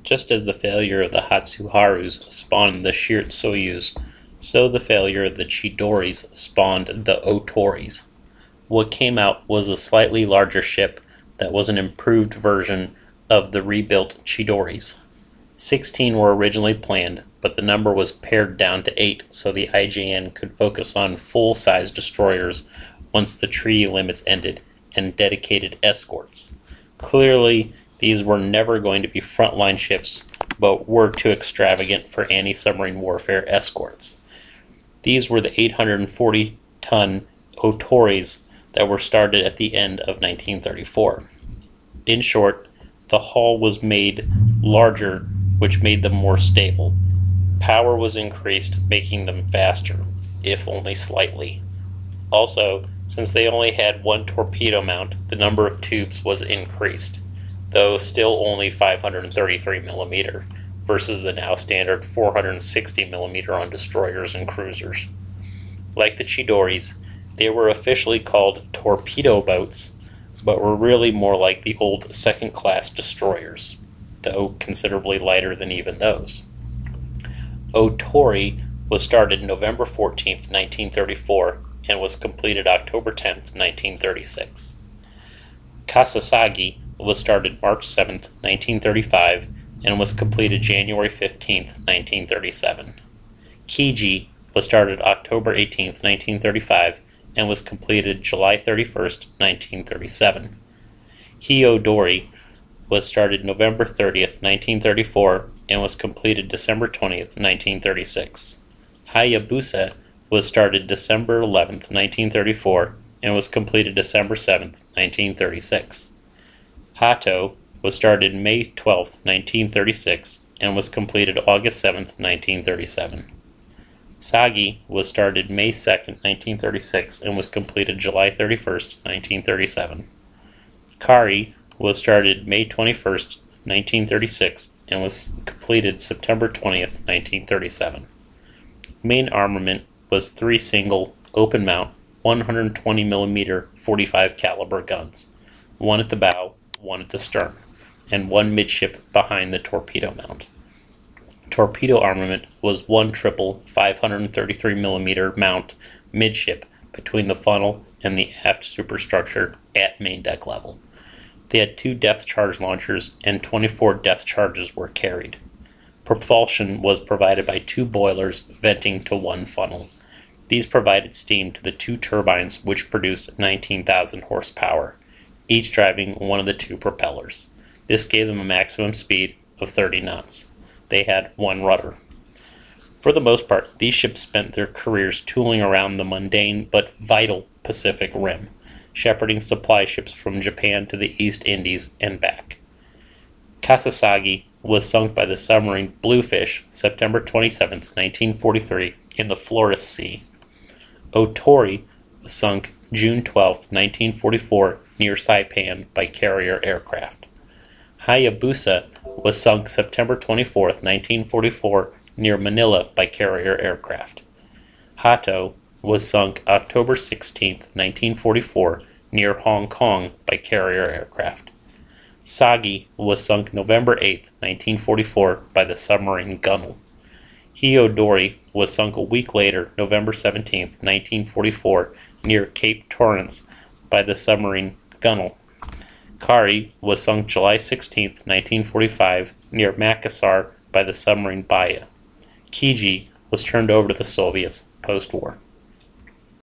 Just as the failure of the Hatsuharus spawned the Shirtsoyus, so the failure of the Chidoris spawned the Otoris. What came out was a slightly larger ship that was an improved version of the rebuilt Chidoris. 16 were originally planned, but the number was pared down to 8 so the IJN could focus on full-size destroyers once the treaty limits ended, and dedicated escorts. Clearly, these were never going to be frontline ships, but were too extravagant for anti-submarine warfare escorts. These were the 840-ton Otoris that were started at the end of 1934. In short, the hull was made larger, which made them more stable. Power was increased, making them faster, if only slightly. Also, since they only had one torpedo mount, the number of tubes was increased, though still only 533mm, versus the now standard 460mm on destroyers and cruisers. Like the Chidoris, they were officially called torpedo boats, but were really more like the old second-class destroyers, though considerably lighter than even those. Otori was started November 14, 1934, and was completed October 10, 1936. Kasasagi was started March 7, 1935, and was completed January 15, 1937. Kiji was started October 18, 1935, and was completed July 31, 1937. Hyodori was started November 30, 1934, and was completed December 20, 1936. Hayabusa was started December 11, 1934, and was completed December 7, 1936. Hato was started May 12, 1936, and was completed August 7, 1937. Sagi was started May 2, 1936, and was completed July 31, 1937. Kari was started May 21, 1936, and was completed September 20, 1937. Main armament was 3 single, open-mount, 120mm 45 caliber guns, 1 at the bow, 1 at the stern, and 1 midship behind the torpedo mount. Torpedo armament was 1 triple 533mm mount midship between the funnel and the aft superstructure at main deck level. They had 2 depth charge launchers, and 24 depth charges were carried. Propulsion was provided by 2 boilers venting to 1 funnel. These provided steam to the 2 turbines, which produced 19,000 horsepower, each driving one of the 2 propellers. This gave them a maximum speed of 30 knots. They had 1 rudder. For the most part, these ships spent their careers tooling around the mundane but vital Pacific Rim, shepherding supply ships from Japan to the East Indies and back. Kasasagi was sunk by the submarine Bluefish September 27, 1943, in the Florida Sea. Otori was sunk June 12, 1944, near Saipan by carrier aircraft. Hayabusa was sunk September 24, 1944, near Manila by carrier aircraft. Hato was sunk October 16, 1944, near Hong Kong by carrier aircraft. Sagi was sunk November 8, 1944, by the submarine Gunnel. Hyodori was sunk a week later, November 17, 1944, near Cape Torrance by the submarine Gunnel. Kari was sunk July 16, 1945, near Makassar by the submarine Baya. Kiji was turned over to the Soviets post-war.